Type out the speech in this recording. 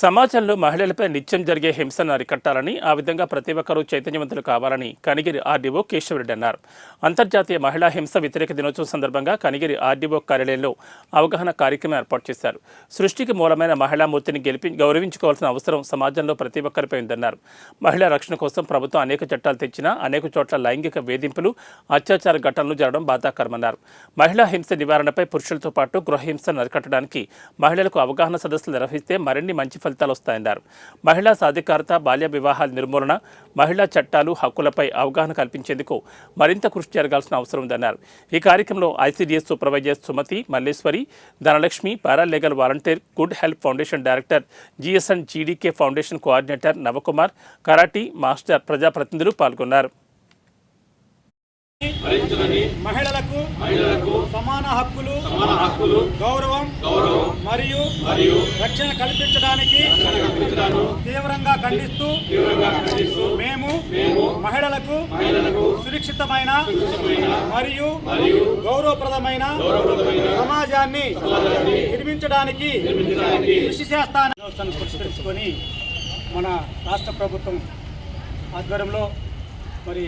సమాజంలో మహిళలపై నిత్యం జరిగే హింసను అరికట్టాలని, ఆ విధంగా ప్రతి ఒక్కరూ చైతన్యవంతులు కావాలని కనిగిరి ఆర్డీఓ కేశవరెడ్డి అన్నారు. అంతర్జాతీయ మహిళా హింస వ్యతిరేక దినోత్సవం సందర్భంగా కనిగిరి ఆర్డీఓ కార్యాలయంలో అవగాహన కార్యక్రమం ఏర్పాటు చేశారు. సృష్టికి మూలమైన మహిళామూర్తిని గౌరవించుకోవాల్సిన అవసరం సమాజంలో ప్రతి ఒక్కరిపై ఉందన్నారు. మహిళా రక్షణ కోసం ప్రభుత్వం అనేక చట్టాలు తెచ్చినా అనేక చోట్ల లైంగిక వేధింపులు, అత్యాచార ఘటనలు జరగడం బాధాకరమన్నారు. మహిళా హింస నివారణపై పురుషులతో పాటు గృహ హింసను అరికట్టడానికి మహిళలకు అవగాహన సదస్సులు నిర్వహిస్తే మరిన్ని మంచి ఫలితాలు వస్తాయన్నారు. మహిళా సాధికారత, బాల్య వివాహాల నిర్మూలన, మహిళా చట్టాలు, హక్కులపై అవగాహన కల్పించేందుకు మరింత కృషి జరగాల్సిన అవసరం ఉందన్నారు. ఈ కార్యక్రమంలో ICDS supervisor Sumathi, Malleswari, Dhanalakshmi, paralegal volunteer, Good Help Foundation director, GSN GDK Foundation coordinator Navakumar, karate master, ప్రజాప్రతినిధులు పాల్గొన్నారు. మహిళలకు సమాన హక్కులు గౌరవం మరియు రక్షణ కల్పించడానికి తీవ్రంగా ఖండిస్తూ మేము మహిళలకు సురక్షితమైన మరియు గౌరవప్రదమైన సమాజాన్ని నిర్మించడానికి కృషి చేస్తానని పురస్కరించుకొని మన రాష్ట్ర ప్రభుత్వం ఆధ్వర్యంలో మరి